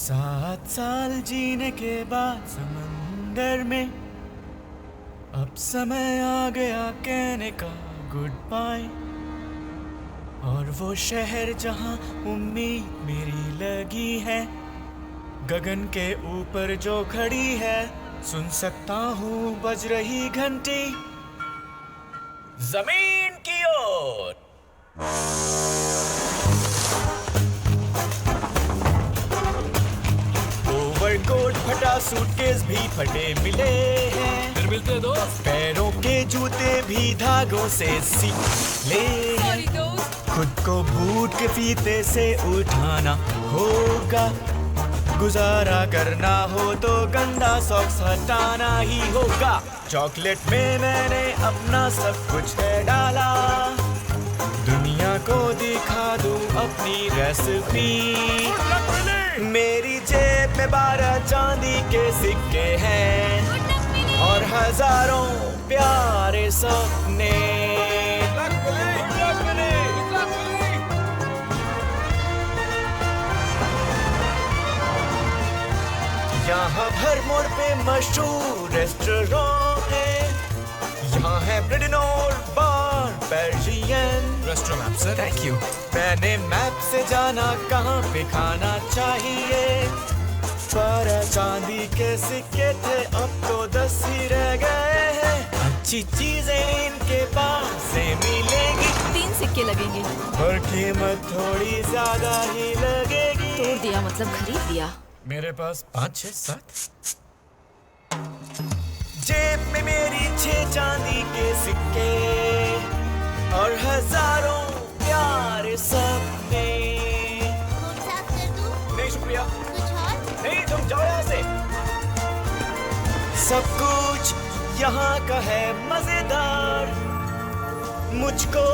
7 साल जीने के बाद समंदर में अब समय आ गया कहने का गुड बाय। और वो शहर जहां उम्मीद मेरी लगी है, गगन के ऊपर जो खड़ी है, सुन सकता हूँ बज रही घंटी जमीन की ओर। ओवरकोट फटा, सूटकेस भी फटे मिले हैं, फिर मिलते हैं दोस्त। पैरों के जूते भी धागों से सिले हैं। खुद को बूट के फीते से उठाना होगा, गुजारा करना हो तो गंदा सॉक्स हटाना ही होगा। चॉकलेट में मैंने अपना सब कुछ है डाला, दुनिया को दिखा दूं अपनी रेसिपी। मेरी जेब में 12 चांदी के सिक्के हैं और हजारों प्यारे सपने। यहाँ हर मोड़ पे मशहूर रेस्टोरेंट है, यहाँ है ब्रेड और bar Persian. Restaurant map sir. Thank you. मैंने मैप से जाना कहाँ पे खाना चाहिए, 12 चांदी के सिक्के थे अब तो 10 ही रह गए हैं। अच्छी चीजें इनके पास से मिलेंगी, 3 सिक्के लगेंगे। और कीमत थोड़ी ज्यादा ही लगेगी। तोड़ दिया मतलब खरीद लिया। मेरे पास 5, 6, 7। जेब में मेरी 6 चांदी के सिक्के और हजारों प्यारे सपने। साफ कर दूं? नहीं शुक्रिया, कुछ और? नहीं तुम जाओ यहाँ से। सब कुछ यहाँ का है मजेदार, मुझको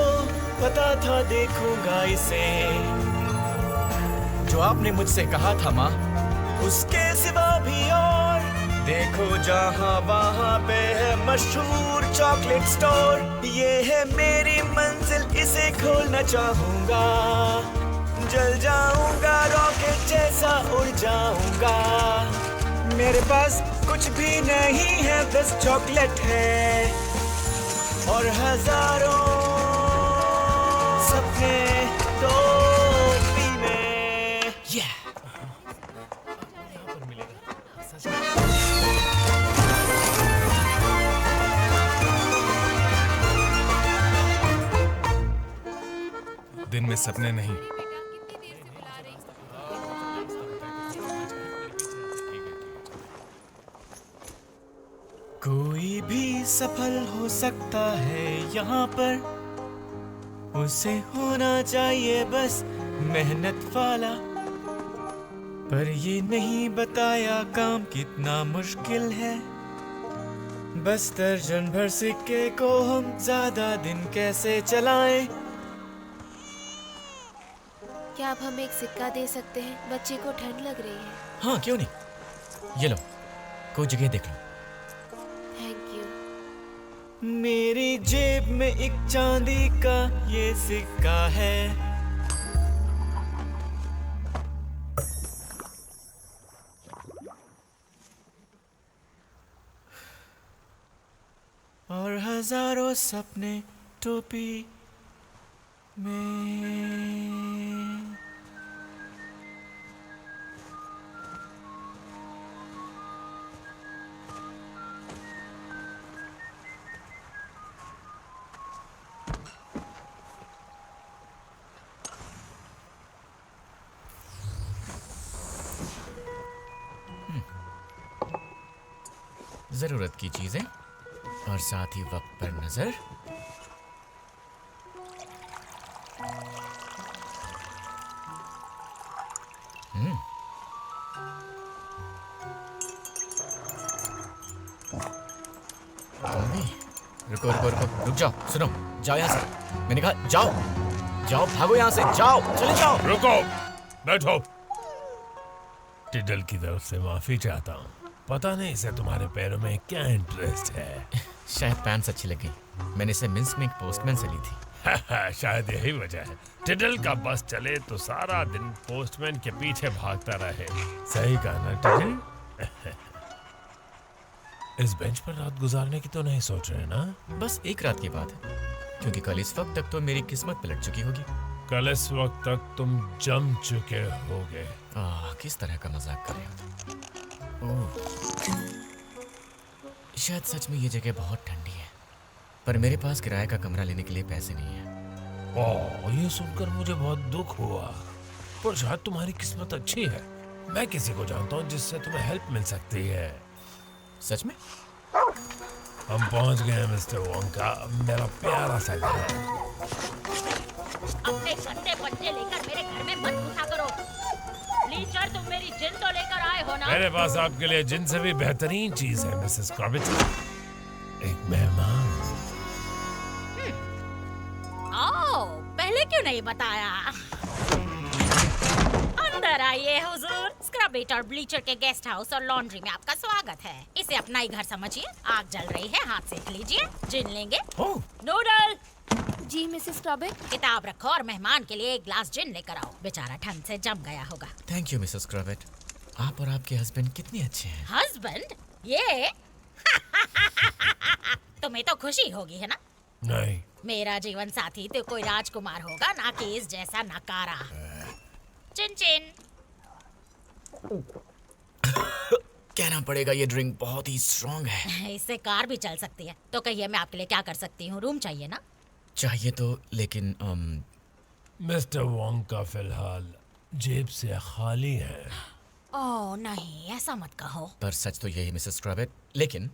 पता था देखूंगा इसे। जो आपने मुझसे कहा था माँ, उसके सिवा भी और देखो जहाँ वहाँ पे है मशहूर चॉकलेट स्टोर। ये है मेरी मंजिल, इसे खोलना चाहूँगा, जल जाऊँगा रॉकेट जैसा उड़ जाऊँगा। मेरे पास कुछ भी नहीं है, बस चॉकलेट है और हजारों सपने टोपी में। दिन में सपने नहीं। कोई भी सफल हो सकता है यहाँ पर, उसे होना चाहिए बस मेहनत वाला। पर ये नहीं बताया काम कितना मुश्किल है, बस दर्जन भर सिक्के को हम ज्यादा दिन कैसे चलाएं। क्या आप हमें एक सिक्का दे सकते हैं? बच्चे को ठंड लग रही है। हाँ क्यों नहीं, ये लो, कोई जगह देख लो। Thank you. मेरी जेब में एक चांदी का ये सिक्का है, और हजारों सपने टोपी में। जरूरत की चीजें और साथ ही वक्त पर नजर। रुको रुको रुको, रुक जाओ, सुनो, जाओ यहाँ से। मैंने कहा जाओ, जाओ, भागो यहाँ से, जाओ, चले जाओ। रुको, बैठो। टिडल की तरफ से माफी चाहता हूँ, पता नहीं इसे तुम्हारे पैरों में क्या इंटरेस्ट है। शायद पैंट्स अच्छी लगी, मैंने इसे मिल्स में एक पोस्टमैन से ली थी। शायद यही वजह है। टिडल का बस चले तो सारा दिन पोस्टमैन के पीछे भागता रहे। सही कहा ना टिडल? इस बेंच पर रात गुजारने की तो नहीं सोच रहे ना? बस एक रात की बात है, क्योंकि कल इस वक्त तक तो मेरी किस्मत पलट चुकी होगी। कल इस वक्त तक तुम जम चुके होगे। किस तरह का मजाक कर रहे हो? ओह, शायद सच में ये जगह बहुत ठंडी है, पर मेरे पास किराए का कमरा लेने के लिए पैसे नहीं है। ये सुनकर मुझे बहुत दुख हुआ, पर शायद तुम्हारी किस्मत अच्छी है। मैं किसी को जानता हूँ जिससे तुम्हें हेल्प मिल सकती है। सच में? हम पहुंच गए हैं मिस्टर वोंका, मेरा प्यारा सा घर है। अपने गंदे बच्चे लेकर मेरे घर में मत घुसा करो। लीचर, तुम मेरी जिन तो लेकर आए हो ना? मेरे पास आपके लिए जिन से भी बेहतरीन चीज है मिसेस क्रॉबिट। एक मेहमान। ओह, पहले क्यों नहीं बताया? अंदर आइए हुजूर। स्क्रबिट और ब्लीचर के गेस्ट हाउस और लॉन्ड्री में आपका स्वागत है। इसे अपना ही घर समझिए। आग जल रही है, हाथ सेक लीजिए। जिन लेंगे? नूडल। जी मिसेस क्रॉबिट। किताब रखो और मेहमान के लिए एक ग्लास जिन लेकर आओ। बेचारा ठंड से जम गया होगा। Thank you Mrs Crobit. आप और आपके हस्बैंड कितने अच्छे हैं। हस्बैंड? ये तुम्हें तो खुशी होगी है ना? नहीं, मेरा जीवन साथी तो कोई राजकुमार होगा, ना कि इस जैसा नकारा। चिन चिन। कहना पड़ेगा ये ड्रिंक बहुत ही स्ट्रॉन्ग है। इससे कार भी चल सकती है। तो कहिए मैं आपके लिए क्या कर सकती हूँ? रूम चाहिए ना? चाहिए तो, लेकिन मिस्टर वोंका फिलहाल जेब से खाली है। ओह नहीं, ऐसा मत कहो। पर सच तो यही मिसेस क्रॉबिट, लेकिन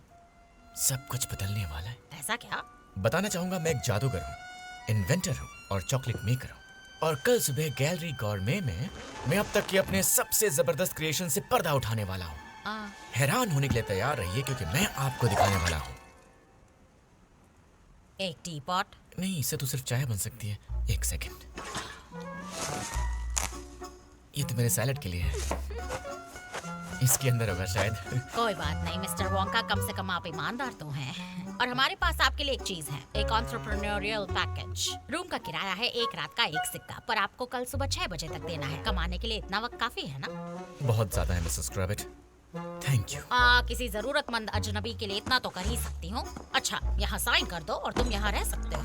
सब कुछ बदलने वाला है। ऐसा क्या? बताना चाहूंगा, मैं एक जादूगर हूँ, इन्वेंटर हूँ और चॉकलेट मेकर हूँ। और कल सुबह गैलरी गॉर्मे में मैं अब तक के अपने सबसे जबरदस्त क्रिएशन से पर्दा उठाने वाला हूँ। हैरान होने के लिए तैयार रहिए, क्योंकि मैं आपको दिखाने वाला हूँ। एक टी पॉट? नहीं, इससे तो सिर्फ चाय बन सकती है। एक सेकंड, ये तो मेरे सैलेड के लिए है। इसके अंदर होगा शायद। कोई बात नहीं मिस्टर वोंका, कम से कम आप ईमानदार तो हैं। और हमारे पास आपके लिए एक चीज है, एक एंटरप्रेन्योरियल पैकेज। रूम का किराया है 1 रात का 1 सिक्का, पर आपको कल सुबह 6 बजे तक देना है। कमाने के लिए इतना वक्त काफी है ना? बहुत ज्यादा है मिसेस क्रॉबिट, थैंक यू। किसी जरूरतमंद अजनबी के लिए इतना तो कर ही सकती हूँ। अच्छा, यहाँ साइन कर दो और तुम यहाँ रह सकते हो।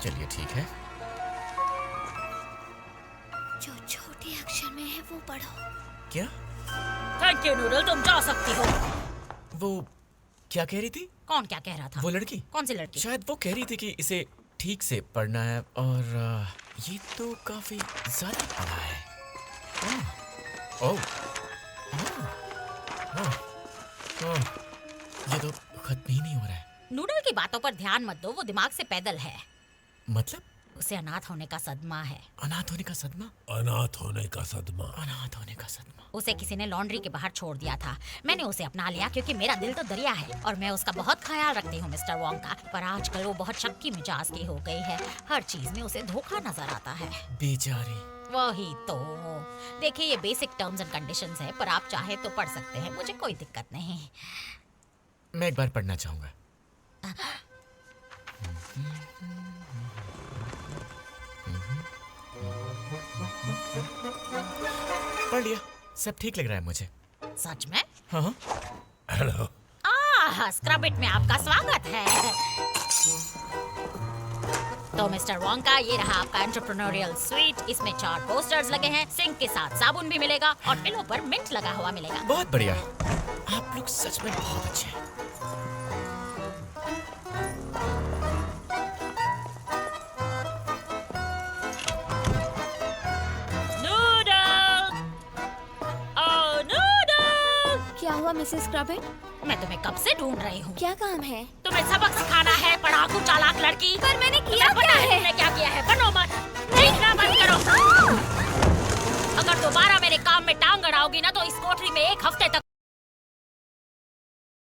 चलिए ठीक है। जो छोटे अक्षर में है वो पढ़ो। क्या? थैंक यू नूडल, तुम जा सकती हो। वो क्या कह रही थी? कौन क्या कह रहा था? वो लड़की। कौन सी लड़की? शायद वो कह रही थी कि इसे ठीक से पढ़ना है, और ये तो काफी ज्यादा पढ़ा है। ओह, ये तो खत्म ही नहीं हो रहा है। नूडल की बातों पर ध्यान मत दो, वो दिमाग से पैदल है। मतलब? उसे अनाथ होने का सदमा है। अनाथ होने का सदमा? अनाथ होने का सदमा। अनाथ होने का सदमा। उसे किसी ने लॉन्ड्री के बाहर छोड़ दिया था। मैंने उसे अपना लिया क्योंकि मेरा दिल तो दरिया है और मैं उसका बहुत ख्याल रखती हूँ मिस्टर वोंका। पर आजकल वो बहुत शक्की मिजाज की हो गई है। हर चीज में उसे धोखा नजर आता है। बेचारी। वही तो। देखिए, ये बेसिक टर्म्स एंड कंडीशंस है, पर आप चाहे तो पढ़ सकते हैं, मुझे कोई दिक्कत नहीं। मैं एक बार पढ़ना चाहूंगा। पढ़ लिया, सब ठीक लग रहा है मुझे। सच में? हाँ। हेलो। स्क्रबिट में आपका स्वागत है। तो मिस्टर वोंका, ये रहा आपका एंटरप्रेन्योरियल स्वीट। इसमें 4 पोस्टर्स लगे हैं, सिंक के साथ साबुन भी मिलेगा और पिलो पर मिंट लगा हुआ मिलेगा। बहुत बढ़िया, आप लोग सच में बहुत अच्छे हैं। क्या हुआ मिसेस क्रॉबिट? मैं तुम्हें कब से ढूंढ रही हूँ। क्या काम है? तुम्हें सबक सिखाना है, पढ़ाकू चालाक लड़की। पर मैंने किया क्या क्या है? तुमने क्या किया है? बनो मत, देखना बंद करो। अगर दोबारा मेरे काम में टांग अड़ाओगी ना तो इस कोठरी में 1 हफ्ते तक